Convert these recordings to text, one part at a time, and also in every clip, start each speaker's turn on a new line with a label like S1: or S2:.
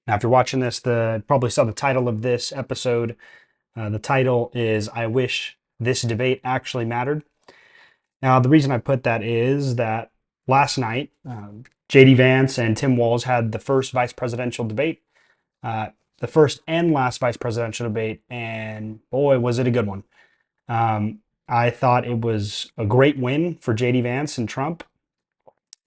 S1: After watching this, probably saw the title of this episode. The title is "I Wish This Debate Actually Mattered." Now, the reason I put that is that last night, JD Vance and Tim Walz had the first vice presidential debate, uh, the first and last vice presidential debate, and boy, was it a good one. I thought it was a great win for JD Vance and Trump.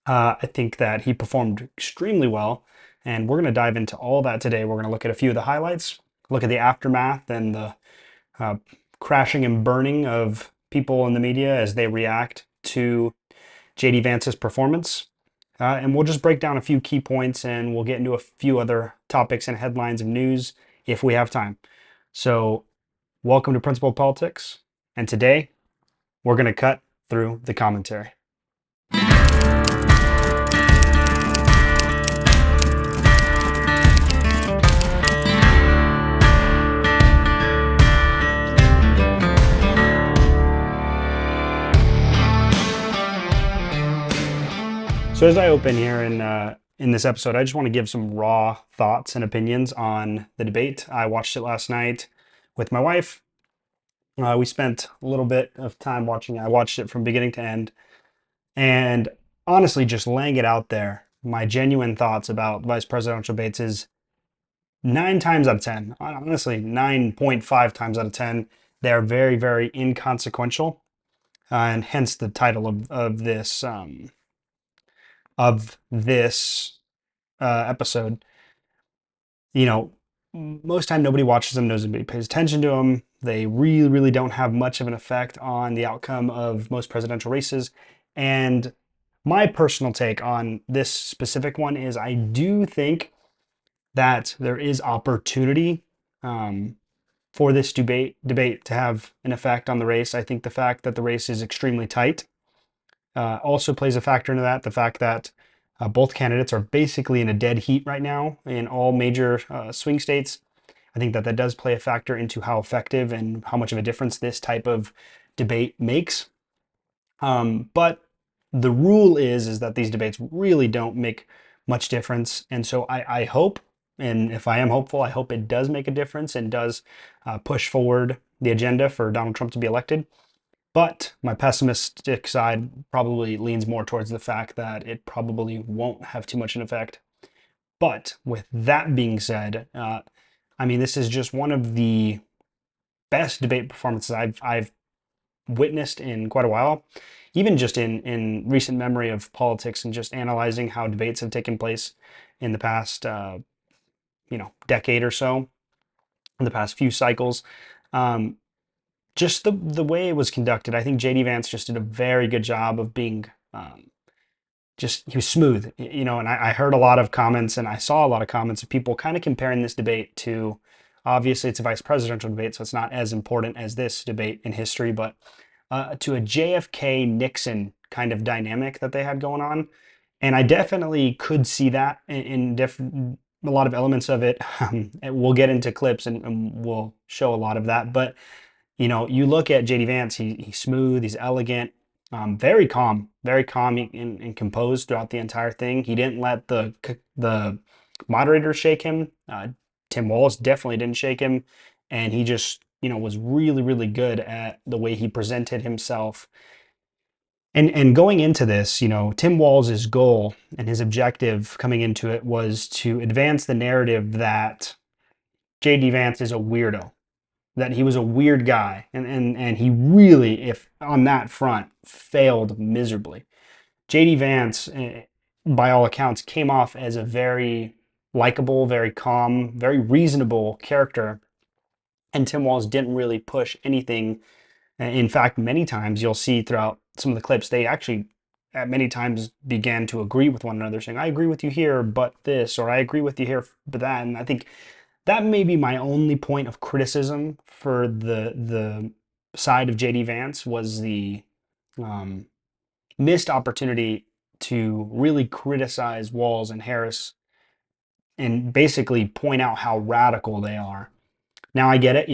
S1: I think that he performed extremely well, and we're going to dive into all that today. We're going to look at a few of the highlights, look at the aftermath and the uh, crashing and burning of people in the media as they react to JD Vance's performance. And we'll just break down a few key points and we'll get into a few other topics and headlines of news if we have time. So, welcome to Principled Politics. And today, we're going to cut through the commentary. So as I open here in this episode, I just want to give some raw thoughts and opinions on the debate. I watched it last night with my wife. We spent a little bit of time watching it. I watched it from beginning to end. And honestly, just laying it out there, my genuine thoughts about vice presidential debates is 9 times out of 10, honestly, 9.5 times out of 10, they're very, very inconsequential. And hence the title of this episode. You know, most time nobody watches them, nobody pays attention to them. They really, really don't have much of an effect on the outcome of most presidential races. And my personal take on this specific one is I do think that there is opportunity for this debate to have an effect on the race. I think the fact that the race is extremely tight also plays a factor into that. The fact that both candidates are basically in a dead heat right now in all major swing states. I think that does play a factor into how effective and how much of a difference this type of debate makes. But the rule is that these debates really don't make much difference. And so I hope, and if I am hopeful, I hope it does make a difference and does push forward the agenda for Donald Trump to be elected. But my pessimistic side probably leans more towards the fact that it probably won't have too much an effect. But with that being said, I mean, this is just one of the best debate performances I've witnessed in quite a while, even just in recent memory of politics and just analyzing how debates have taken place in the past, decade or so, in the past few cycles. Just the way it was conducted, I think JD Vance just did a very good job of being he was smooth, and I heard a lot of comments and I saw a lot of comments of people kind of comparing this debate to, obviously it's a vice presidential debate, so it's not as important as this debate in history, but to a JFK Nixon kind of dynamic that they had going on. And I definitely could see that in different, a lot of elements of it. And we'll get into clips and we'll show a lot of that. But you look at JD Vance, he's smooth, he's elegant, very calm and composed throughout the entire thing. He didn't let the moderators shake him. Tim Walz definitely didn't shake him, and he just was really, really good at the way he presented himself. And going into this, Tim Walz's goal and his objective coming into it was to advance the narrative that JD Vance is a weirdo, that he was a weird guy, and he really, if on that front, failed miserably. JD Vance, by all accounts, came off as a very likable, very calm, very reasonable character, and Tim Walz didn't really push anything. In fact, many times you'll see throughout some of the clips, they actually at many times began to agree with one another, saying, I agree with you here, but this, or I agree with you here, but that. And I think that may be my only point of criticism for the side of JD Vance was the missed opportunity to really criticize Walz and Harris and basically point out how radical they are. Now I get it,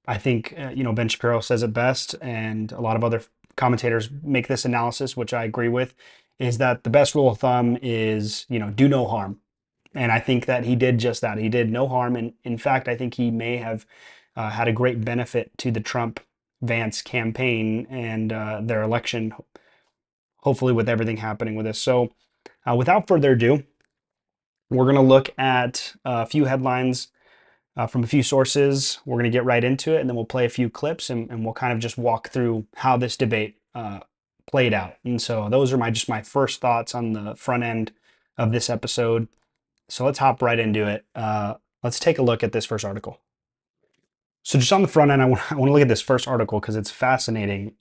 S1: I think Ben Shapiro says it best, and a lot of other commentators make this analysis, which I agree with, is that the best rule of thumb is do no harm. And I think that he did just that. He did no harm. And in fact, I think he may have had a great benefit to the Trump Vance campaign and their election, hopefully, with everything happening with this. So, without further ado, we're going to look at a few headlines from a few sources. We're going to get right into it, and then we'll play a few clips, and we'll kind of just walk through how this debate played out. And so those are my first thoughts on the front end of this episode. So let's hop right into it. Let's take a look at this first article. So just on the front end, I want to look at this first article because it's fascinating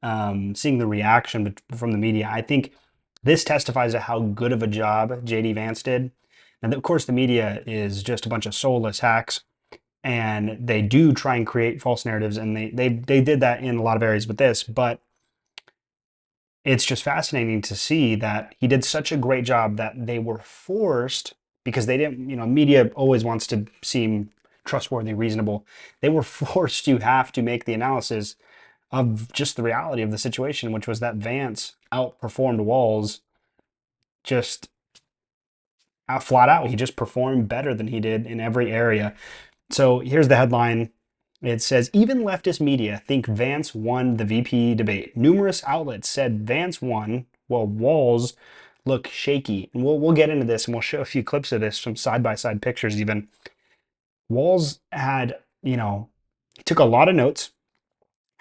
S1: seeing the reaction from the media. I think this testifies to how good of a job JD Vance did. And of course, the media is just a bunch of soulless hacks, and they do try and create false narratives, and they did that in a lot of areas with this. But it's just fascinating to see that he did such a great job that they were forced, because they didn't, media always wants to seem trustworthy, reasonable. They were forced to have to make the analysis of just the reality of the situation, which was that Vance outperformed Walz just flat out. He just performed better than he did in every area. So here's the headline. It says, even leftist media think Vance won the VP debate. Numerous outlets said Vance won, while Walz look shaky. And we'll get into this, and we'll show a few clips of this, some side-by-side pictures even. Walz had, he took a lot of notes.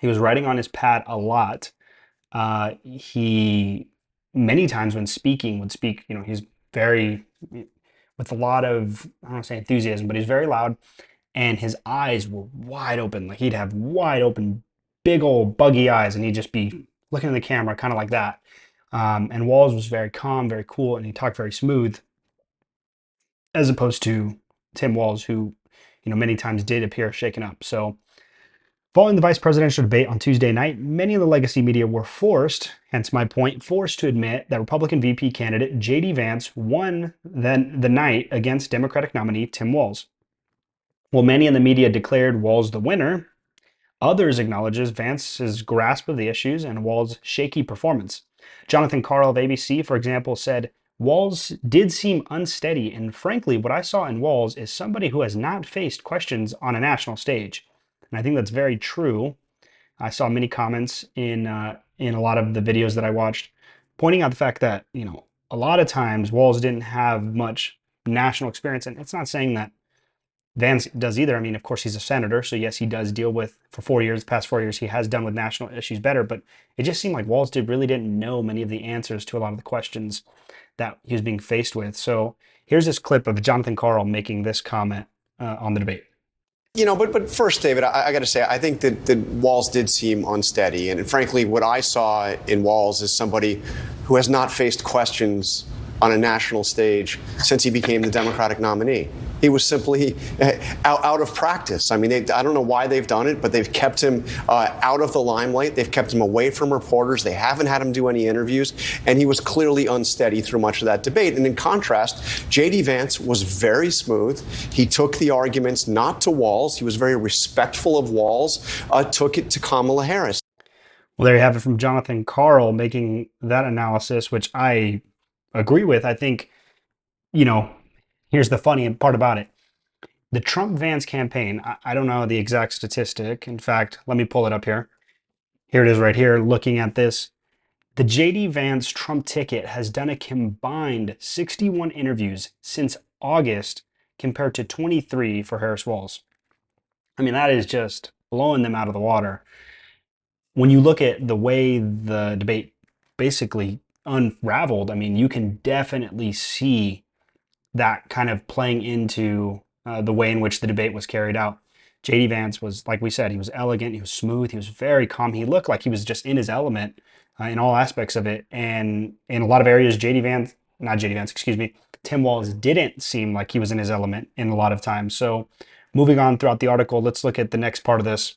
S1: He was writing on his pad a lot. He, many times when speaking, would speak, he's very, with a lot of, I don't want to say enthusiasm, but he's very loud. And his eyes were wide open. Like, he'd have wide open, big old buggy eyes, and he'd just be looking at the camera kind of like that. And Walz was very calm, very cool, and he talked very smooth, as opposed to Tim Walz, who, many times did appear shaken up. So following the vice presidential debate on Tuesday night, many of the legacy media were forced, hence my point, forced to admit that Republican VP candidate J.D. Vance won the night against Democratic nominee Tim Walz. While many in the media declared Walz the winner, others acknowledges Vance's grasp of the issues and Walz's shaky performance. Jonathan Karl of ABC, for example, said, Walz did seem unsteady, and frankly, what I saw in Walz is somebody who has not faced questions on a national stage. And I think that's very true. I saw many comments in a lot of the videos that I watched pointing out the fact that, a lot of times Walz didn't have much national experience. And it's not saying that Vance does either. I mean, of course, he's a senator, so yes, he does deal with, for 4 years, the past 4 years, he has done with national issues better, but it just seemed like Walz really didn't know many of the answers to a lot of the questions that he was being faced with. So here's this clip of Jonathan Karl making this comment on the debate.
S2: But first, David, I got to say, I think that Walz did seem unsteady. And frankly, what I saw in Walz is somebody who has not faced questions on a national stage since he became the Democratic nominee. He was simply out of practice. I mean, I don't know why they've done it, but they've kept him out of the limelight. They've kept him away from reporters. They haven't had him do any interviews. And he was clearly unsteady through much of that debate. And in contrast, J.D. Vance was very smooth. He took the arguments not to Walz. He was very respectful of Walz, took it to Kamala Harris.
S1: Well, there you have it from Jonathan Karl making that analysis, which I agree with. I think, here's the funny part about it. The Trump-Vance campaign, I don't know the exact statistic. In fact, let me pull it up here. Here it is right here, looking at this. The J.D. Vance Trump ticket has done a combined 61 interviews since August compared to 23 for Harris Walz. I mean, that is just blowing them out of the water. When you look at the way the debate basically unraveled, I mean, you can definitely see that kind of playing into the way in which the debate was carried out. J.D. Vance was, like we said, he was elegant, he was smooth, he was very calm. He looked like he was just in his element in all aspects of it. And in a lot of areas, Tim Walz didn't seem like he was in his element in a lot of times. So moving on throughout the article, let's look at the next part of this.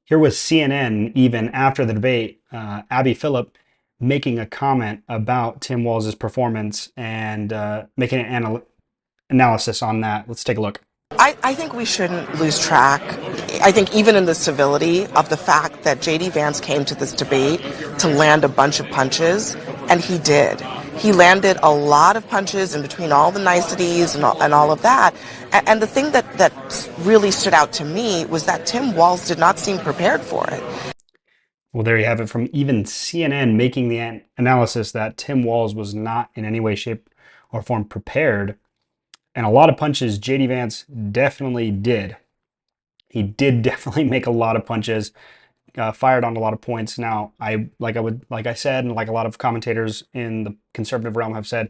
S1: Here was CNN, even after the debate, Abby Phillip making a comment about Tim Walz's performance and making an analysis on that. Let's take a look.
S3: I think we shouldn't lose track. I think even in the civility of the fact that J.D. Vance came to this debate to land a bunch of punches, and he did. He landed a lot of punches in between all the niceties and all of that. And the thing that really stood out to me was that Tim Walz did not seem prepared for it.
S1: Well, there you have it from even CNN making the analysis that Tim Walz was not in any way, shape, or form prepared. And a lot of punches JD Vance definitely did. He did definitely make a lot of punches, fired on a lot of points. Now, like I said, and like a lot of commentators in the conservative realm have said,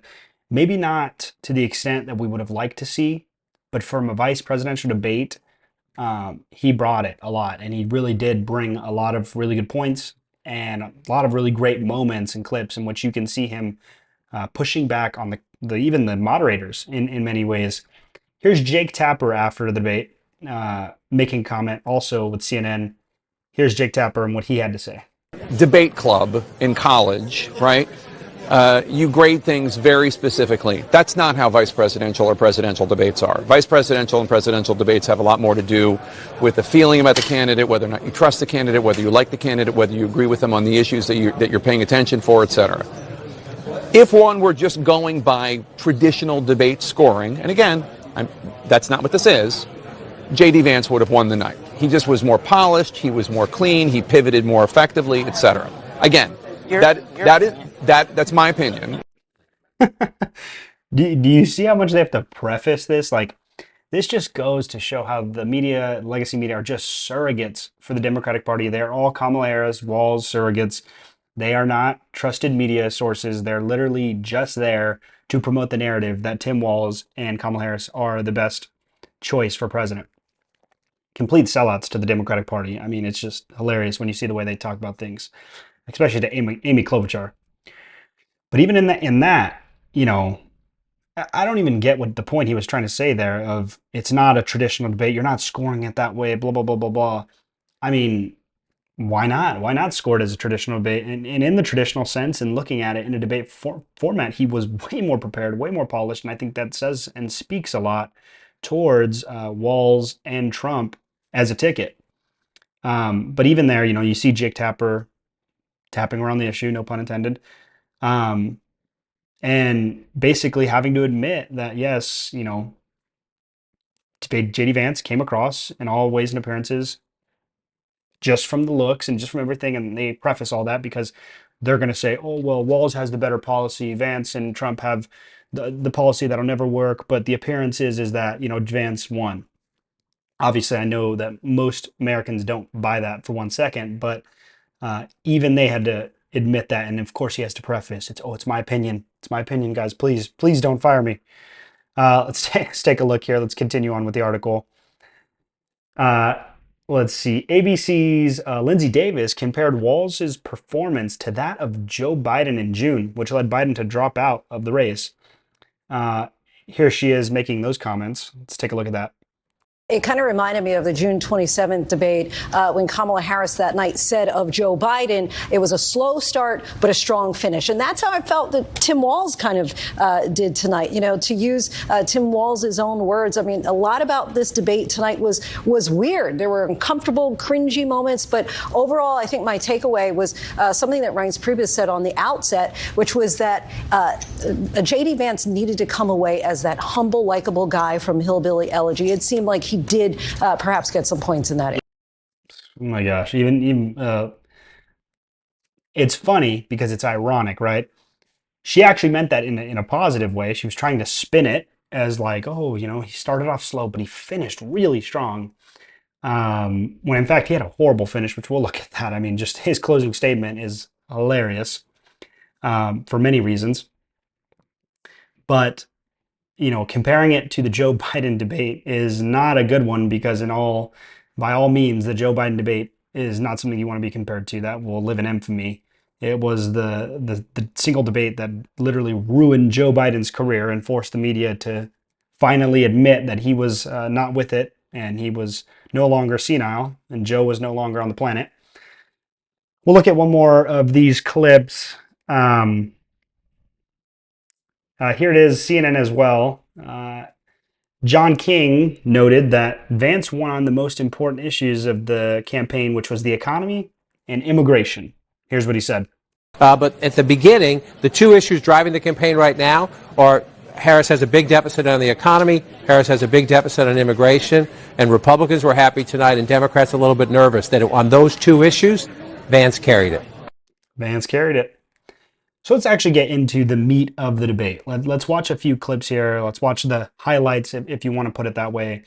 S1: maybe not to the extent that we would have liked to see, but from a vice presidential debate, he brought it a lot, and he really did bring a lot of really good points and a lot of really great moments and clips in which you can see him pushing back on the even the moderators in many ways. Here's Jake Tapper after the debate, making comment also with CNN. Here's Jake Tapper and what he had to say.
S4: Debate club in college, right? You grade things very specifically. That's not how vice presidential or presidential debates are. Vice presidential and presidential debates have a lot more to do with the feeling about the candidate, whether or not you trust the candidate, whether you like the candidate, whether you agree with them on the issues that you're paying attention for, etc. If one were just going by traditional debate scoring, and again, that's not what this is, J.D. Vance would have won the night. He just was more polished, he was more clean, he pivoted more effectively, etc. Again, that's my opinion.
S1: Do you see how much they have to preface this? Like, this just goes to show how the media, legacy media, are just surrogates for the Democratic Party. They're all Kamala Harris, Walz surrogates. They are not trusted media sources. They're literally just there to promote the narrative that Tim Walz and Kamala Harris are the best choice for president. Complete sellouts to the Democratic Party. I mean, it's just hilarious when you see the way they talk about things, especially to Amy Klobuchar. But even in that, you know, I don't even get what the point he was trying to say there of it's not a traditional debate. You're not scoring it that way, blah, blah, blah, blah, blah. I mean, why not? Why not score it as a traditional debate? And in the traditional sense, and looking at it in a debate format, he was way more prepared, way more polished. And I think that says and speaks a lot towards Walz and Trump as a ticket. But even there, you know, you see Jake Tapper tapping around the issue, no pun intended. And basically having to admit that, yes, you know, JD Vance came across in all ways and appearances just from the looks and just from everything. And they preface all that because they're going to say, oh, well, Walz has the better policy. Vance and Trump have the policy that'll never work. But the appearance is that, you know, Vance won. Obviously, I know that most Americans don't buy that for 1 second, but even they had to admit that. And of course, he has to preface, it's my opinion. It's my opinion, guys. Please don't fire me. Let's take a look here. Let's continue on with the article. Let's see. ABC's Lindsay Davis compared Walz's performance to that of Joe Biden in June, which led Biden to drop out of the race. Here she is making those comments. Let's take a look at that.
S5: It kind of reminded me of the June 27th debate when Kamala Harris that night said of Joe Biden, it was a slow start, but a strong finish. And that's how I felt that Tim Walz kind of did tonight. You know, to use Tim Walz's own words, I mean, a lot about this debate tonight was weird. There were uncomfortable, cringy moments. But overall, I think my takeaway was something that Reince Priebus said on the outset, which was that J.D. Vance needed to come away as that humble, likable guy from Hillbilly Elegy. It seemed like he did perhaps get some points in that.
S1: Oh my gosh, even it's funny because it's ironic, right? She actually meant that in a positive way. She was trying to spin it as like, oh, you know, he started off slow, but he finished really strong. When in fact he had a horrible finish, which we'll look at that. I mean, just his closing statement is hilarious for many reasons. But you know, comparing it to the Joe Biden debate is not a good one because by all means, the Joe Biden debate is not something you want to be compared to. That will live in infamy. It was the single debate that literally ruined Joe Biden's career and forced the media to finally admit that he was not with it and he was no longer senile and Joe was no longer on the planet. We'll look at one more of these clips. Here it is, CNN as well. John King noted that Vance won on the most important issues of the campaign, which was the economy and immigration. Here's what he said.
S6: But at the beginning, the two issues driving the campaign right now are Harris has a big deficit on the economy, Harris has a big deficit on immigration, and Republicans were happy tonight and Democrats a little bit nervous that on those two issues, Vance carried it.
S1: Vance carried it. So let's actually get into the meat of the debate. Let's watch a few clips here. Let's watch the highlights, if you want to put it that way.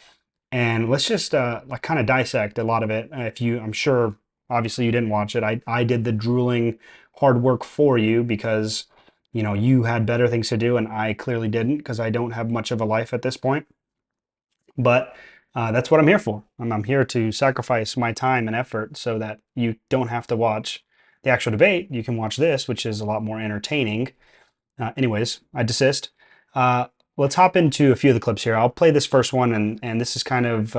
S1: And let's just like kind of dissect a lot of it. I'm sure, obviously you didn't watch it. I did the drooling hard work for you because, you had better things to do and I clearly didn't because I don't have much of a life at this point. But that's what I'm here for. I'm here to sacrifice my time and effort so that you don't have to watch the actual debate. You can watch this, which is a lot more entertaining. Anyways, I desist. Let's hop into a few of the clips here. I'll play this first one, and this is kind of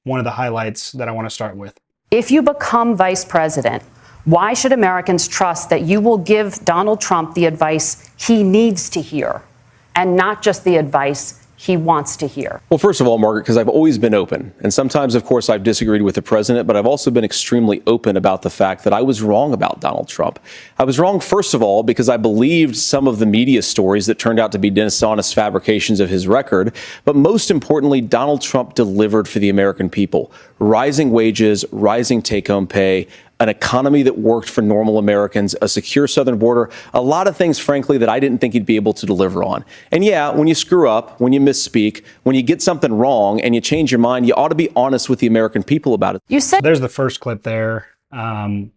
S1: one of the highlights that I want to start with.
S7: If you become vice president, why should Americans trust that you will give Donald Trump the advice he needs to hear and not just the advice he wants to hear?
S8: Well, first of all, Margaret, because I've always been open. And sometimes, of course, I've disagreed with the president, but I've also been extremely open about the fact that I was wrong about Donald Trump. I was wrong, first of all, because I believed some of the media stories that turned out to be dishonest fabrications of his record. But most importantly, Donald Trump delivered for the American people. Rising wages, rising take-home pay, an economy that worked for normal Americans, a secure southern border, a lot of things, frankly, that I didn't think he'd be able to deliver on. And yeah, when you screw up, when you misspeak, when you get something wrong and you change your mind, you ought to be honest with the American people about it.
S7: You said
S1: there's the first clip there that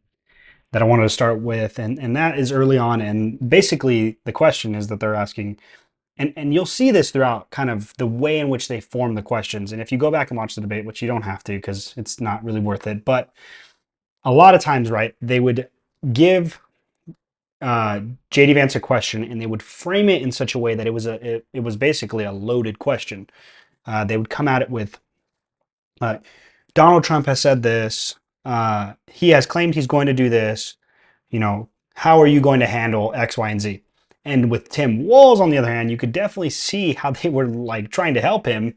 S1: I wanted to start with, and that is early on. And basically, the question is that they're asking, and you'll see this throughout kind of the way in which they form the questions. And if you go back and watch the debate, which you don't have to because it's not really worth it, but a lot of times, right, they would give J.D. Vance a question and they would frame it in such a way that it was basically a loaded question. They would come at it with, Donald Trump has said this, he has claimed he's going to do this, how are you going to handle X, Y, and Z? And with Tim Walz, on the other hand, you could definitely see how they were like trying to help him.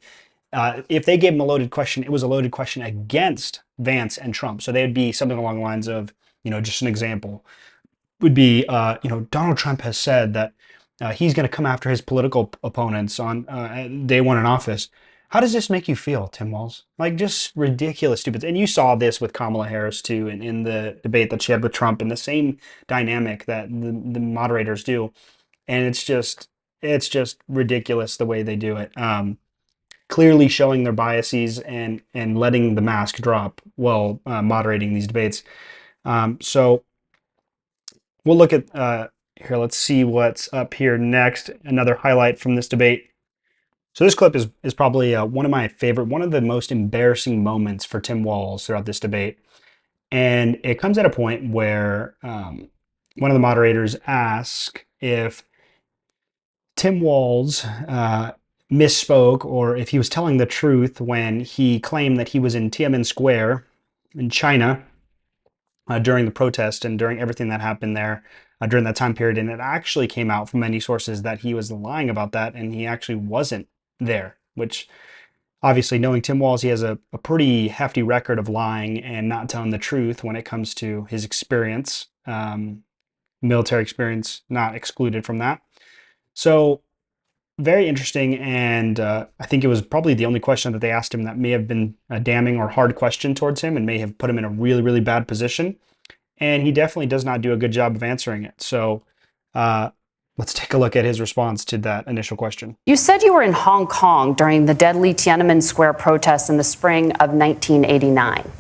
S1: If they gave him a loaded question, it was a loaded question against Vance and Trump. So they would be something along the lines of, just an example would be, Donald Trump has said that he's going to come after his political opponents on day one in office. How does this make you feel, Tim Walz? Like just ridiculous, stupid. And you saw this with Kamala Harris too, and in the debate that she had with Trump, and the same dynamic that the moderators do. And it's just ridiculous the way they do it. Clearly showing their biases and letting the mask drop while moderating these debates. So we'll look at here. Let's see what's up here next. Another highlight from this debate. So this clip is probably one of my favorite, one of the most embarrassing moments for Tim Walz throughout this debate. And it comes at a point where one of the moderators asks if Tim Walz misspoke or if he was telling the truth when he claimed that he was in Tiananmen Square in China during the protest and during everything that happened there during that time period. And it actually came out from many sources that he was lying about that and he actually wasn't there, which obviously, knowing Tim Walz, he has a pretty hefty record of lying and not telling the truth when it comes to his experience, military experience not excluded from that. So very interesting, and I think it was probably the only question that they asked him that may have been a damning or hard question towards him and may have put him in a really, really bad position. And he definitely does not do a good job of answering it. So let's take a look at his response to that initial question.
S7: You said you were in Hong Kong during the deadly Tiananmen Square protests in the spring of 1989.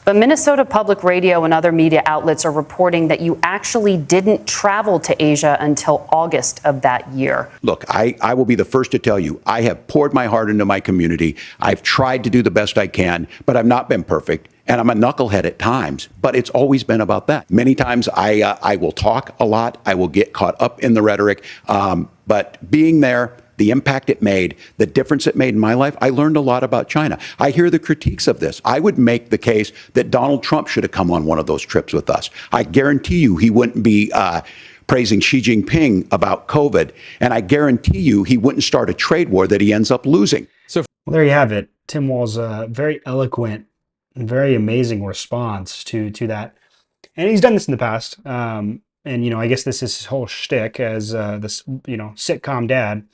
S7: But Minnesota Public Radio and other media outlets are reporting that you actually didn't travel to Asia until August of that year.
S9: Look, I will be the first to tell you, I have poured my heart into my community. I've tried to do the best I can, but I've not been perfect. And I'm a knucklehead at times, but it's always been about that. Many times I will talk a lot. I will get caught up in the rhetoric. But being there, the impact it made, the difference it made in my life, I learned a lot about China. I hear the critiques of this. I would make the case that Donald Trump should have come on one of those trips with us. I guarantee you he wouldn't be praising Xi Jinping about COVID. And I guarantee you he wouldn't start a trade war that he ends up losing.
S1: Well, there you have it. Tim Walz, very eloquent, very amazing response to that. And he's done this in the past. and I guess this is his whole shtick as this sitcom dad.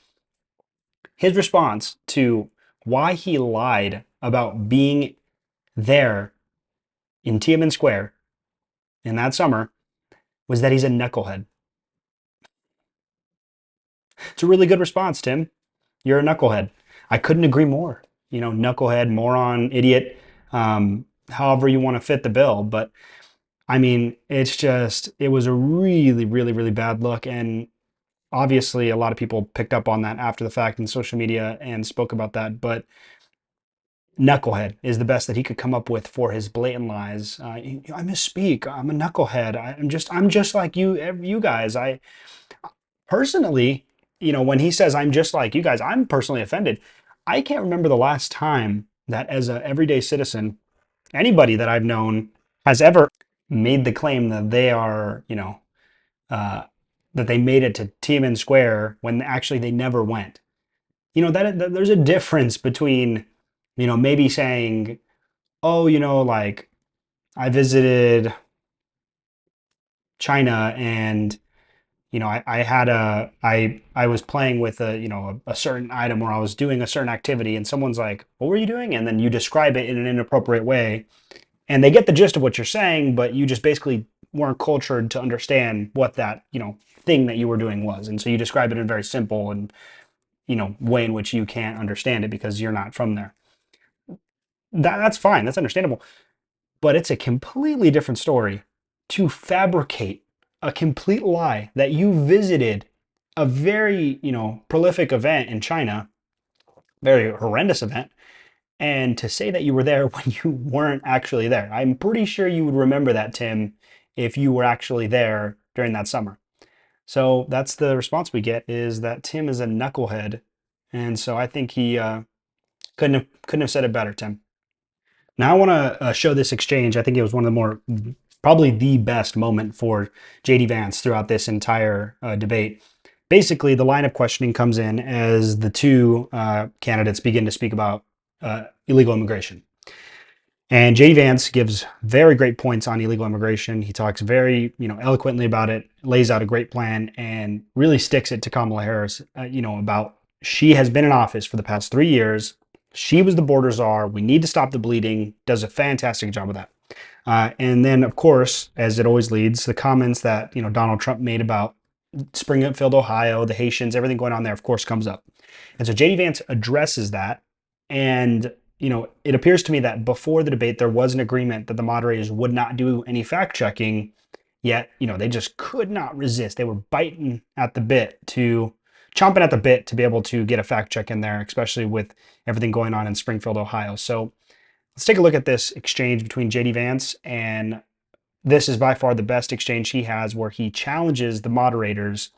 S1: His response to why he lied about being there in Tiananmen Square in that summer was that he's a knucklehead. It's a really good response, Tim. You're a knucklehead. I couldn't agree more. Knucklehead, moron, idiot, however you want to fit the bill. But I mean, it was a really, really, really bad look. And obviously, a lot of people picked up on that after the fact in social media and spoke about that. But knucklehead is the best that he could come up with for his blatant lies. I misspeak. I'm a knucklehead. I'm just like you guys. I personally, when he says I'm just like you guys, I'm personally offended. I can't remember the last time that as an everyday citizen, anybody that I've known has ever made the claim that they are, that they made it to Tiananmen Square when actually they never went. That there's a difference between, maybe saying, oh, like I visited China and I was playing with a certain item or I was doing a certain activity and someone's like, what were you doing? And then you describe it in an inappropriate way and they get the gist of what you're saying, but you just basically weren't cultured to understand what that, thing that you were doing was. And so you describe it in a very simple and, way in which you can't understand it because you're not from there. That's fine. That's understandable. But it's a completely different story to fabricate a complete lie that you visited a very, prolific event in China, very horrendous event, and to say that you were there when you weren't actually there. I'm pretty sure you would remember that, Tim, if you were actually there during that summer. So that's the response we get, is that Tim is a knucklehead. And so I think he couldn't have said it better, Tim. Now I want to show this exchange. I think it was one of the probably the best moment for J.D. Vance throughout this entire debate. Basically, the line of questioning comes in as the two candidates begin to speak about illegal immigration. And J.D. Vance gives very great points on illegal immigration. He talks very, eloquently about it, lays out a great plan, and really sticks it to Kamala Harris, about she has been in office for the past 3 years. She was the border czar. We need to stop the bleeding. Does a fantastic job of that. And then, of course, as it always leads, the comments that, Donald Trump made about Springfield, Ohio, the Haitians, everything going on there, of course, comes up. And so J.D. Vance addresses that. And, it appears to me that before the debate, there was an agreement that the moderators would not do any fact checking. Yet, they just could not resist. They were chomping at the bit to be able to get a fact check in there, especially with everything going on in Springfield, Ohio. So let's take a look at this exchange between J.D. Vance, and this is by far the best exchange he has, where he challenges the moderators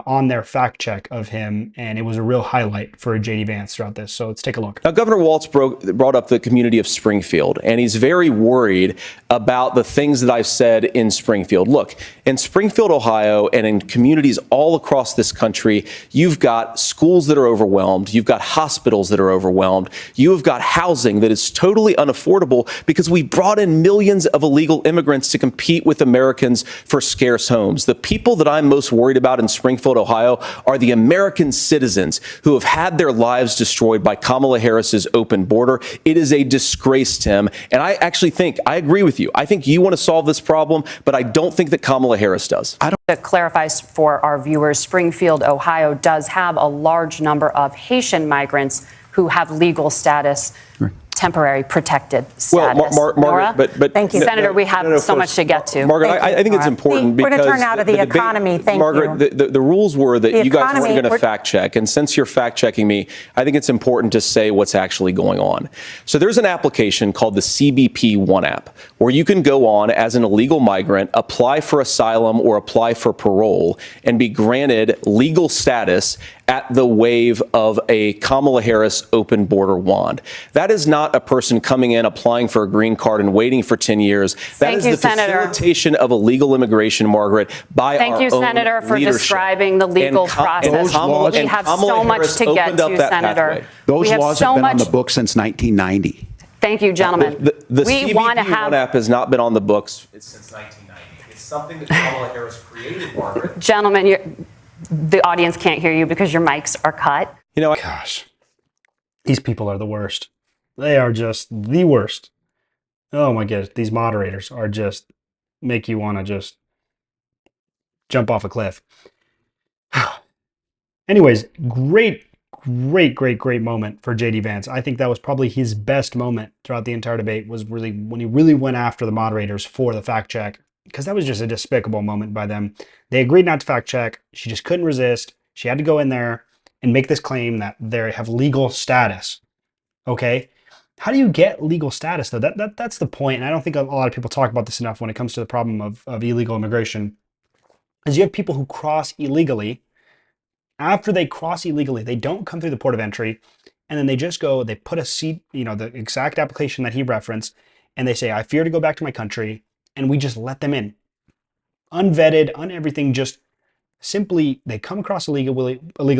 S1: on their fact check of him, and it was a real highlight for J.D. Vance throughout this. So let's take a look.
S8: Now, Governor Walz brought up the community of Springfield, and he's very worried about the things that I've said in Springfield. Look, in Springfield, Ohio, and in communities all across this country, you've got schools that are overwhelmed. You've got hospitals that are overwhelmed. You've got housing that is totally unaffordable because we brought in millions of illegal immigrants to compete with Americans for scarce homes. The people that I'm most worried about in Springfield, Ohio, are the American citizens who have had their lives destroyed by Kamala Harris's open border. It is a disgrace, Tim. And I actually think, I agree with you. I think you want to solve this problem, but I don't think that Kamala Harris does.
S7: To clarify for our viewers, Springfield, Ohio does have a large number of Haitian migrants who have legal status. Temporary protected status.
S8: Well, Margaret, but
S7: thank you, Senator. We have so much to get to.
S8: Margaret, I think it's important because
S10: we're going to turn out of the economy. Thank
S8: Margaret,
S10: you.
S8: The rules were that you guys weren't going to fact check, and since you're fact checking me, I think it's important to say what's actually going on. So there's an application called the CBP One app, where you can go on as an illegal migrant, apply for asylum or apply for parole, and be granted legal status at the wave of a Kamala Harris open border wand. That is not a person coming in, applying for a green card and waiting for 10 years. That is the facilitation of illegal immigration, Margaret, by our own leadership.
S7: Thank you, Senator, for describing the legal process. We have so much to get to, Senator.
S9: Those laws have been on the books since 1990.
S7: Thank you, gentlemen.
S8: The CBP One app has not been on the books since 1990.
S6: something that Kamala Harris created, Margaret.
S7: Gentlemen, the audience can't hear you because your mics are cut.
S8: You know,
S1: Gosh, these people are the worst. They are just the worst. Oh my goodness, these moderators are just make you want to just jump off a cliff. Anyways, great moment for JD Vance. I think that was probably his best moment throughout the entire debate, was really when he really went after the moderators for the fact check, because that was just a despicable moment by them. They agreed not to fact check. She just couldn't resist. She had to go in there and make this claim that they have legal status. Okay? How do you get legal status, though? That's the point. And I don't think a lot of people talk about this enough when it comes to the problem of illegal immigration. Is you have people who cross illegally. After they cross illegally, they don't come through the port of entry, and then they just go, they put a seat, the exact application that he referenced, and they say, I fear to go back to my country, and we just let them in. Unvetted, everything, just simply, they come across illegally,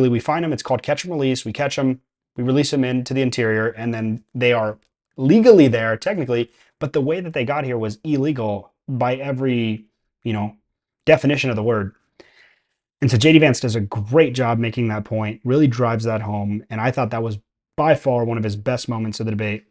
S1: we find them, it's called catch and release, we catch them, we release them into the interior, and then they are legally there, technically, but the way that they got here was illegal by every, definition of the word. And so JD Vance does a great job making that point, really drives that home. And I thought that was by far one of his best moments of the debate.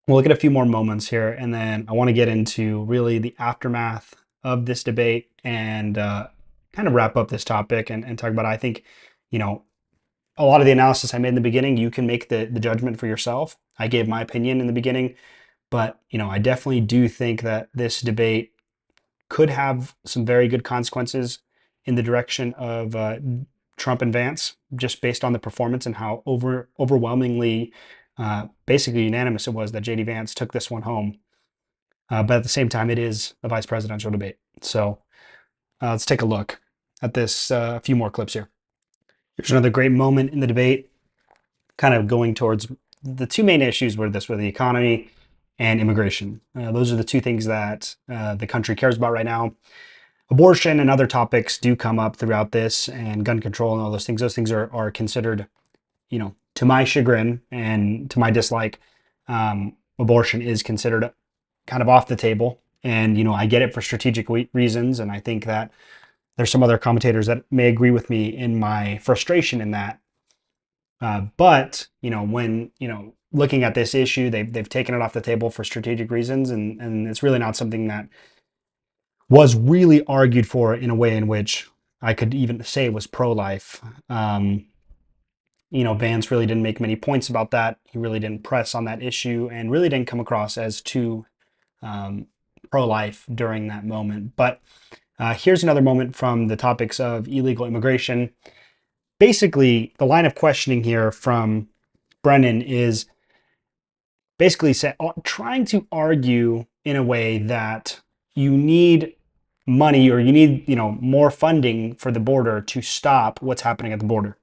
S1: We'll look at a few more moments here, and then I want to get into really the aftermath of this debate and kind of wrap up this topic and talk about, I think, a lot of the analysis I made in the beginning, you can make the judgment for yourself. I gave my opinion in the beginning, but, I definitely do think that this debate could have some very good consequences in the direction of Trump and Vance, just based on the performance and how overwhelmingly, basically unanimous it was that JD Vance took this one home. But at the same time, it is a vice presidential debate. So let's take a look at this, a few more clips here. Here's another great moment in the debate, kind of going towards the two main issues were the economy and immigration. Those are the two things that the country cares about right now. Abortion and other topics do come up throughout this, and gun control and all those things. Those things are considered, to my chagrin and to my dislike, abortion is considered kind of off the table. And, I get it for strategic reasons. And I think that there's some other commentators that may agree with me in my frustration in that. But, when, looking at this issue, they've taken it off the table for strategic reasons. And it's really not something that was really argued for in a way in which I could even say was pro-life. Vance really didn't make many points about that. He really didn't press on that issue and really didn't come across as too pro-life during that moment. But here's another moment from the topics of illegal immigration. Basically, the line of questioning here from Brennan is basically trying to argue in a way that you need money or you need, more funding for the border to stop what's happening at the border.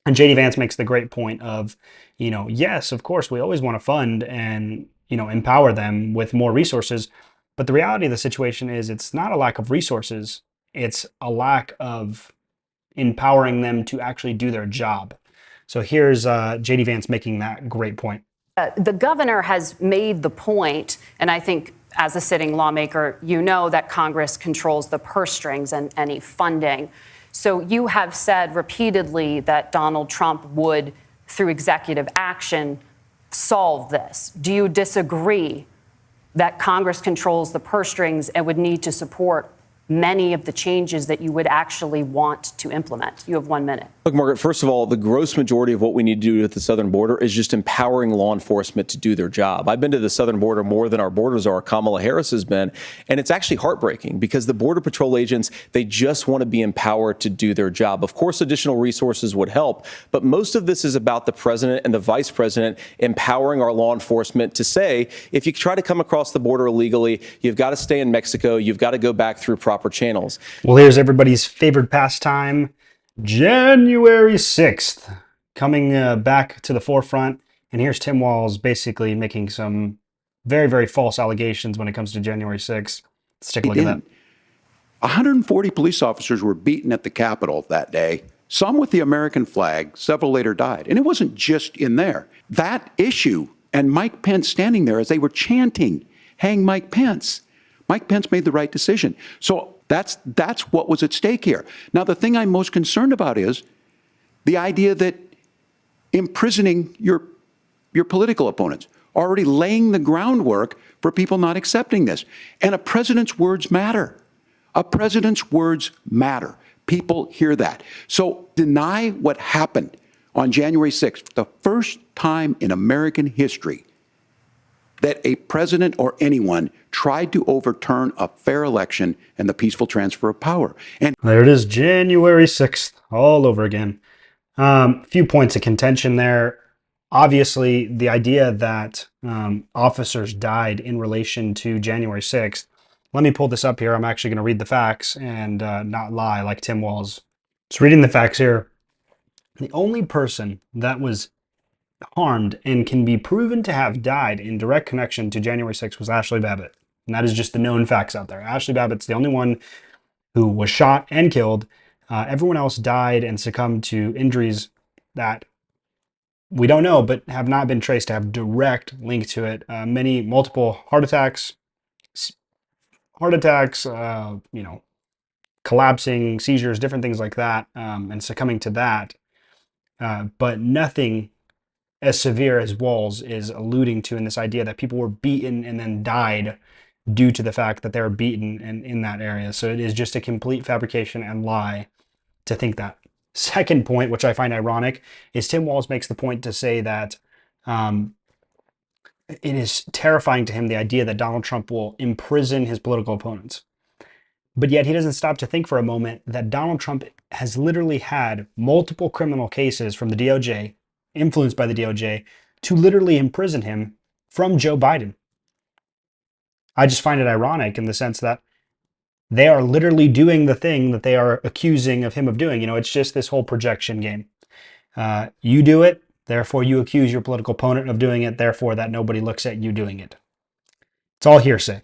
S1: And JD Vance makes the great point of, yes, of course, we always want to fund and, empower them with more resources. But the reality of the situation is it's not a lack of resources. It's a lack of empowering them to actually do their job. So here's JD Vance making that great point.
S7: The governor has made the point, and I think as a sitting lawmaker, that Congress controls the purse strings and any funding. So you have said repeatedly that Donald Trump would, through executive action, solve this. Do you disagree that Congress controls the purse strings and would need to support many of the changes that you would actually want to implement? You have 1 minute.
S8: Look, Margaret, first of all, the gross majority of what we need to do at the southern border is just empowering law enforcement to do their job. I've been to the southern border more than our borders are. Kamala Harris has been. And it's actually heartbreaking because the Border Patrol agents, they just want to be empowered to do their job. Of course, additional resources would help. But most of this is about the president and the vice president empowering our law enforcement to say, if you try to come across the border illegally, you've got to stay in Mexico. You've got to go back through proper channels.
S1: Well, here's everybody's favorite pastime. January 6th, coming back to the forefront. And here's Tim Walz basically making some very, very false allegations when it comes to January 6th. Let's take a look at that.
S9: 140 police officers were beaten at the Capitol that day, some with the American flag, several later died. And it wasn't just in there. That issue and Mike Pence standing there as they were chanting, "Hang Mike Pence." Mike Pence made the right decision. So that's what was at stake here. Now, the thing I'm most concerned about is the idea that imprisoning your political opponents, already laying the groundwork for people not accepting this. And a president's words matter. A president's words matter. People hear that. So deny what happened on January 6th, the first time in American history that a president or anyone tried to overturn a fair election and the peaceful transfer of power. And
S1: there it is, January 6th, all over again. A few points of contention there. Obviously, the idea that officers died in relation to January 6th. Let me pull this up here. I'm actually going to read the facts and not lie like Tim Walz. So reading the facts here, the only person that was harmed and can be proven to have died in direct connection to January 6th was Ashley Babbitt. And that is just the known facts out there. Ashley Babbitt's the only one who was shot and killed. Everyone else died and succumbed to injuries that we don't know, but have not been traced to have direct link to it. Multiple heart attacks, collapsing, seizures, different things like that, and succumbing to that. But nothing as severe as Walz is alluding to in this idea that people were beaten and then died due to the fact that they were beaten in that area. So it is just a complete fabrication and lie to think that. Second point, which I find ironic, is Tim Walz makes the point to say that it is terrifying to him the idea that Donald Trump will imprison his political opponents. But yet he doesn't stop to think for a moment that Donald Trump has literally had multiple criminal cases from the DOJ, influenced by the DOJ, to literally imprison him from Joe Biden. I just find it ironic in the sense that they are literally doing the thing that they are accusing of him of doing. It's just this whole projection game. You do it, therefore you accuse your political opponent of doing it, therefore that nobody looks at you doing it. It's all hearsay.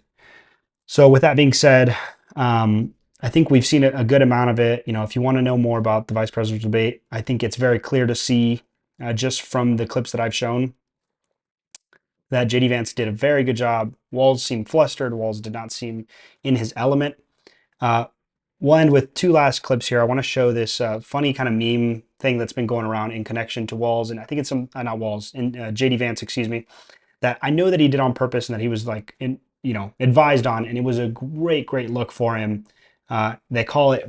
S1: So with that being said, I think we've seen a good amount of it. If you want to know more about the vice presidential debate, I think it's very clear to see just from the clips that I've shown that J.D. Vance did a very good job. Walz seemed flustered. Walz did not seem in his element. We'll end with two last clips here. I want to show this funny kind of meme thing that's been going around in connection to Walz, and I think it's not Walz, J.D. Vance, excuse me, that I know that he did on purpose and that he was advised on, and it was a great look for him. They call it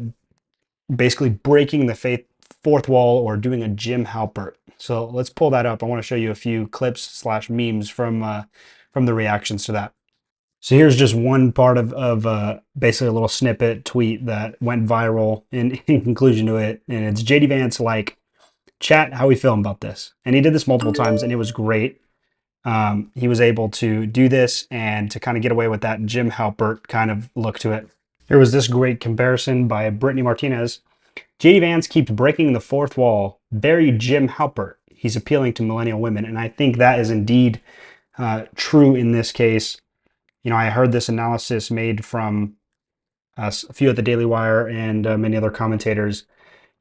S1: basically breaking the fourth wall or doing a Jim Halpert. So let's pull that up. I want to show you a few clips / memes from the reactions to that. So here's just one part of basically a little snippet tweet that went viral in conclusion to it. And it's J.D. Vance like, chat, how we feeling about this? And he did this multiple times and it was great. He was able to do this and to kind of get away with that Jim Halpert kind of look to it. There was this great comparison by Brittany Martinez. J.D. Vance keeps breaking the fourth wall. Bury Jim Halpert. He's appealing to millennial women. And I think that is indeed true in this case. I heard this analysis made from a few at the Daily Wire and many other commentators.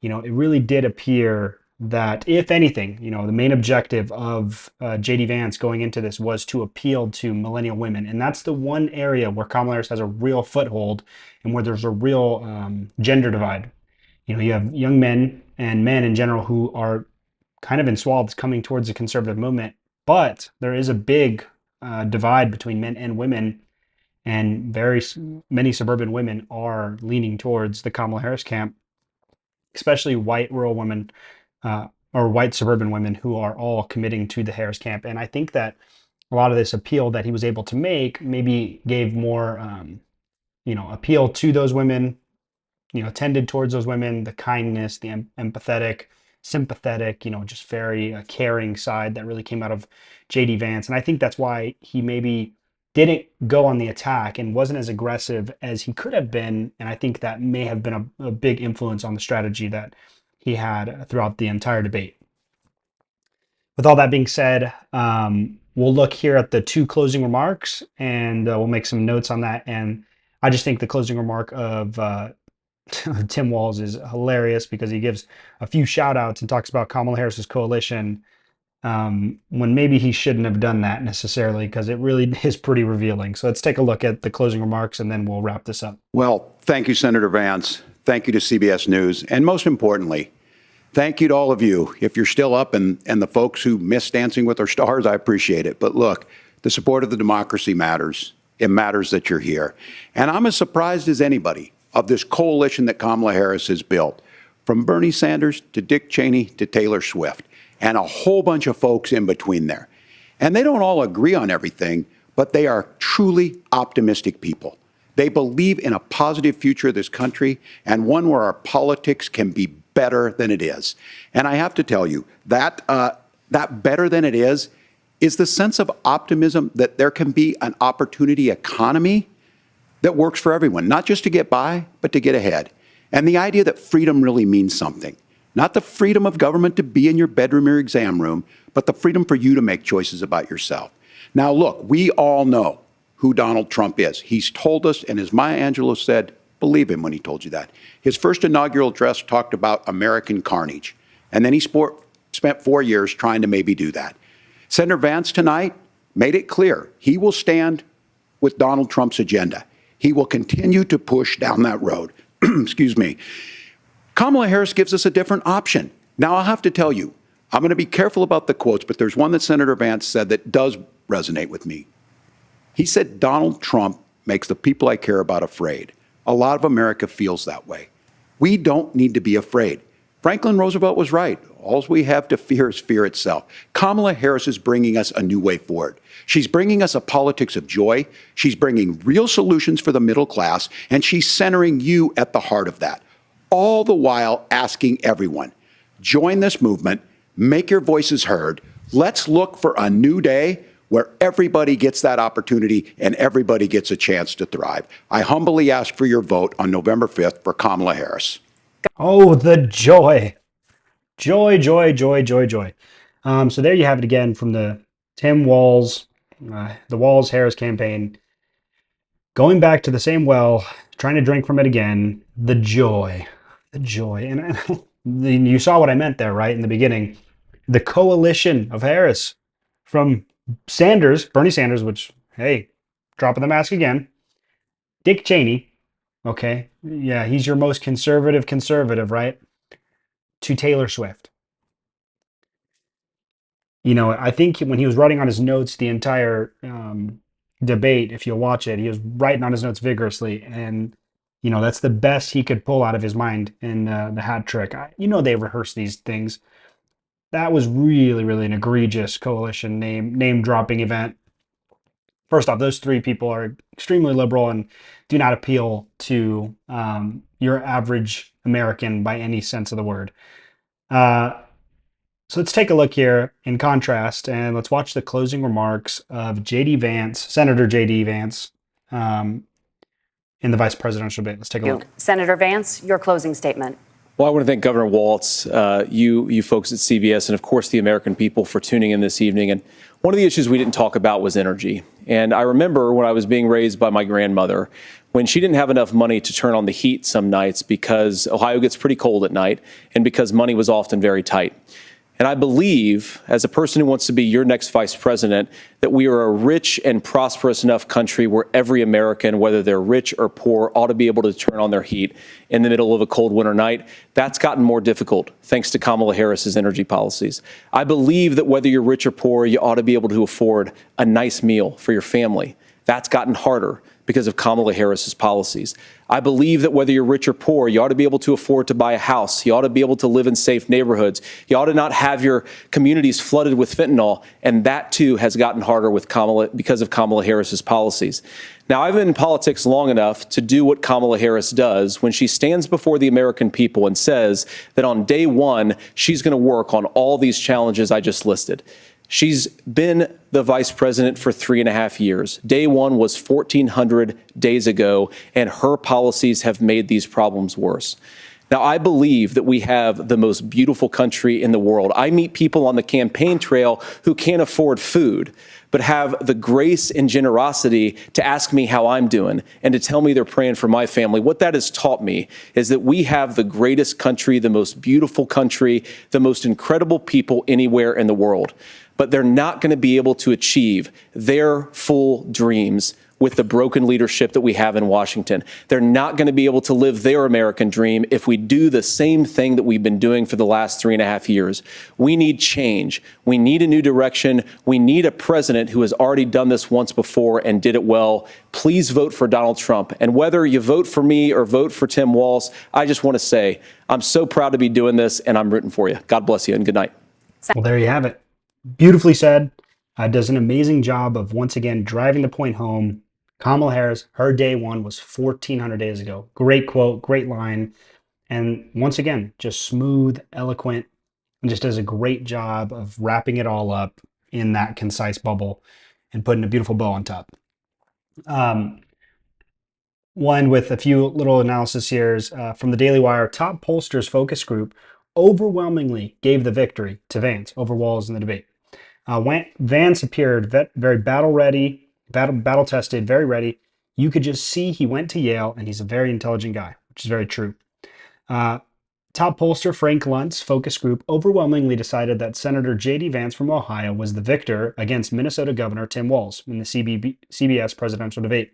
S1: It really did appear that, if anything, the main objective of J.D. Vance going into this was to appeal to millennial women. And that's the one area where Kamala Harris has a real foothold and where there's a real gender divide. You have young men and men in general who are kind of in swaths coming towards the conservative movement, but there is a big divide between men and women, and very many suburban women are leaning towards the Kamala Harris camp, especially white rural women or white suburban women who are all committing to the Harris camp. And I think that a lot of this appeal that he was able to make maybe gave more, appeal to those women, tended towards those women, the kindness, the empathetic, sympathetic, just very caring side that really came out of J.D. Vance. And I think that's why he maybe didn't go on the attack and wasn't as aggressive as he could have been. And I think that may have been a big influence on the strategy that he had throughout the entire debate. With all that being said, we'll look here at the two closing remarks and we'll make some notes on that. And I just think the closing remark of Tim Walz is hilarious because he gives a few shout outs and talks about Kamala Harris's coalition. when maybe he shouldn't have done that necessarily, because it really is pretty revealing. So let's take a look at the closing remarks and then we'll wrap this up.
S9: Well, thank you, Senator Vance. Thank you to CBS News. And most importantly, thank you to all of you. If you're still up and the folks who miss Dancing with Our Stars, I appreciate it. But look, the support of the democracy matters. It matters that you're here. And I'm as surprised as anybody of this coalition that Kamala Harris has built, from Bernie Sanders to Dick Cheney to Taylor Swift, and a whole bunch of folks in between there. And they don't all agree on everything, but they are truly optimistic people. They believe in a positive future of this country and one where our politics can be better than it is. And I have to tell you, that better than it is the sense of optimism that there can be an opportunity economy that works for everyone, not just to get by, but to get ahead. And the idea that freedom really means something. Not the freedom of government to be in your bedroom or exam room, but the freedom for you to make choices about yourself. Now, look, we all know who Donald Trump is. He's told us, and as Maya Angelou said, believe him when he told you that. His first inaugural address talked about American carnage, and then he spent 4 years trying to maybe do that. Senator Vance tonight made it clear he will stand with Donald Trump's agenda. He will continue to push down that road. Excuse me. Kamala Harris gives us a different option. Now, I'll have to tell you, I'm going to be careful about the quotes, but there's one that Senator Vance said that does resonate with me. He said, Donald Trump makes the people I care about afraid. A lot of America feels that way. We don't need to be afraid. Franklin Roosevelt was right. All we have to fear is fear itself. Kamala Harris is bringing us a new way forward. She's bringing us a politics of joy. She's bringing real solutions for the middle class, and she's centering you at the heart of that. All the while asking everyone, join this movement, make your voices heard. Let's look for a new day where everybody gets that opportunity and everybody gets a chance to thrive. I humbly ask for your vote on November 5th for Kamala Harris.
S1: Oh, the joy. Joy, joy, joy, joy, joy. So there you have it again from the Tim Walz, the Walz-Harris campaign. Going back to the same well, trying to drink from it again. The joy. The joy. And you saw what I meant there, right, in the beginning. The coalition of Harris from Sanders, Bernie Sanders, which, hey, dropping the mask again. Dick Cheney, okay, yeah, he's your most conservative, right? To Taylor Swift. You know, I think when he was writing on his notes the entire debate, if you'll watch it, he was writing on his notes vigorously. And, you know, that's the best he could pull out of his mind in the hat trick. You know, they rehearse these things. That was really, really an egregious coalition name dropping event. First off, those three people are extremely liberal and do not appeal to your average American by any sense of the word. So let's take a look here in contrast, and let's watch the closing remarks of J.D. Vance, Senator J.D. Vance, in the vice presidential debate. Let's take a look.
S7: Senator Vance, your closing statement.
S8: Well, I want to thank Governor Walz, you folks at CBS, and of course the American people for tuning in this evening. And one of the issues we didn't talk about was energy. And I remember when I was being raised by my grandmother, when she didn't have enough money to turn on the heat some nights because Ohio gets pretty cold at night and because money was often very tight. And I believe, as a person who wants to be your next vice president, that we are a rich and prosperous enough country where every American, whether they're rich or poor, ought to be able to turn on their heat in the middle of a cold winter night. That's gotten more difficult thanks to Kamala Harris's energy policies. I believe that whether you're rich or poor, you ought to be able to afford a nice meal for your family. That's gotten harder because of Kamala Harris's policies. I believe that whether you're rich or poor, you ought to be able to afford to buy a house. You ought to be able to live in safe neighborhoods. You ought to not have your communities flooded with fentanyl. And that, too, has gotten harder with because of Kamala Harris's policies. Now, I've been in politics long enough to do what Kamala Harris does when she stands before the American people and says that on day one, she's going to work on all these challenges I just listed. She's been the vice president for 3.5 years. Day one was 1,400 days ago, and her policies have made these problems worse. Now, I believe that we have the most beautiful country in the world. I meet people on the campaign trail who can't afford food, but have the grace and generosity to ask me how I'm doing and to tell me they're praying for my family. What that has taught me is that we have the greatest country, the most beautiful country, the most incredible people anywhere in the world. But they're not going to be able to achieve their full dreams with the broken leadership that we have in Washington. They're not going to be able to live their American dream if we do the same thing that we've been doing for the last 3.5 years. We need change. We need a new direction. We need a president who has already done this once before and did it well. Please vote for Donald Trump. And whether you vote for me or vote for Tim Walz, I just want to say I'm so proud to be doing this, and I'm rooting for you. God bless you and good night.
S1: Well, there you have it. Beautifully said. Does an amazing job of once again driving the point home. Kamala Harris, her day one was 1,400 days ago. Great quote, great line. And once again, just smooth, eloquent, and just does a great job of wrapping it all up in that concise bubble and putting a beautiful bow on top. One with a few little analysis here is from the Daily Wire. Top pollsters focus group overwhelmingly gave the victory to Vance over Walz in the debate. Vance appeared very battle-ready, battle-tested, very ready. You could just see he went to Yale, and he's a very intelligent guy, which is very true. Top pollster Frank Lunt's focus group overwhelmingly decided that Senator J.D. Vance from Ohio was the victor against Minnesota Governor Tim Walz in the CBS presidential debate.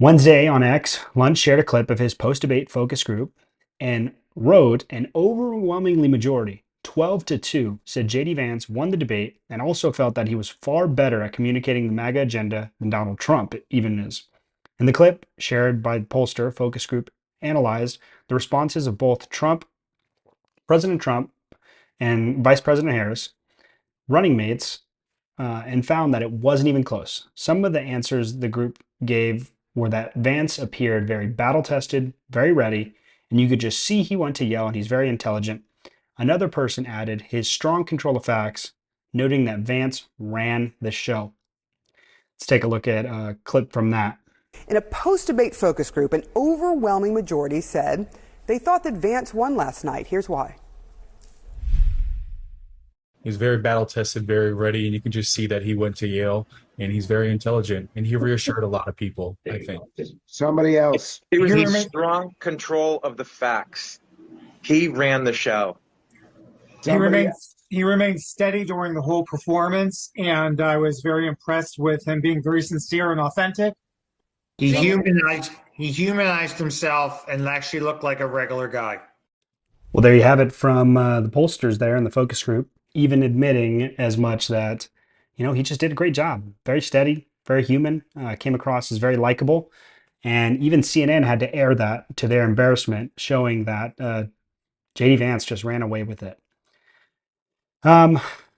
S1: Wednesday on X, Lunt shared a clip of his post-debate focus group and wrote an overwhelmingly majority, 12-2, said J.D. Vance won the debate and also felt that he was far better at communicating the MAGA agenda than Donald Trump even is. In the clip, shared by the pollster focus group, analyzed the responses of both President Trump and Vice President Harris, running mates, and found that it wasn't even close. Some of the answers the group gave were that Vance appeared very battle-tested, very ready, and you could just see he went to Yale and he's very intelligent. Another person added his strong control of facts, noting that Vance ran the show. Let's take a look at a clip from that.
S11: In a post-debate focus group, an overwhelming majority said they thought that Vance won last night. Here's why.
S12: He's very battle-tested, very ready, and you can just see that he went to Yale, and he's very intelligent, and he reassured a lot of people, I think.
S13: Somebody else.
S14: It was his strong control of the facts. He ran the show.
S13: He remained steady during the whole performance, and I was very impressed with him being very sincere and authentic. He humanized himself and actually looked like a regular guy.
S1: Well, there you have it from the pollsters there in the focus group, even admitting as much that, he just did a great job. Very steady, very human, came across as very likable. And even CNN had to air that to their embarrassment, showing that J.D. Vance just ran away with it.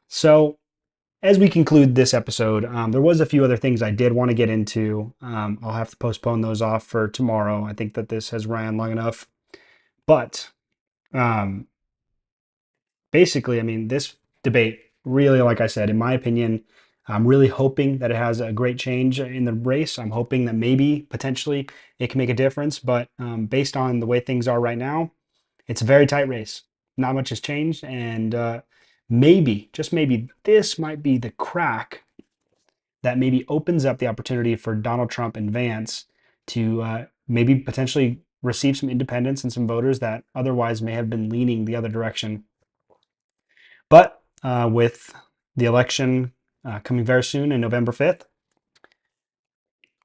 S1: So as we conclude this episode, there was a few other things I did want to get into. I'll have to postpone those off for tomorrow. I think that this has ran long enough. But basically, this debate really, like I said, in my opinion, I'm really hoping that it has a great change in the race. I'm hoping that maybe, potentially, it can make a difference. But based on the way things are right now, it's a very tight race. Not much has changed. And maybe, just maybe, this might be the crack that maybe opens up the opportunity for Donald Trump and Vance to maybe potentially receive some independents and some voters that otherwise may have been leaning the other direction. But with the election coming very soon in November 5th,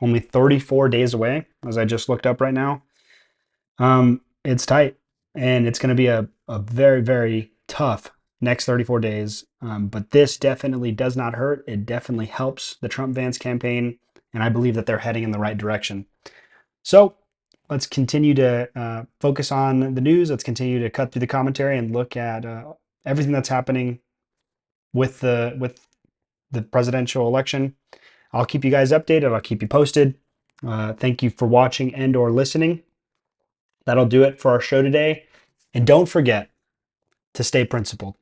S1: only 34 days away, as I just looked up right now, it's tight. And it's going to be a very, very tough next 34 days. But this definitely does not hurt. It definitely helps the Trump-Vance campaign. And I believe that they're heading in the right direction. So let's continue to focus on the news. Let's continue to cut through the commentary and look at everything that's happening with the presidential election. I'll keep you guys updated. I'll keep you posted. Thank you for watching and or listening. That'll do it for our show today. And don't forget to stay principled.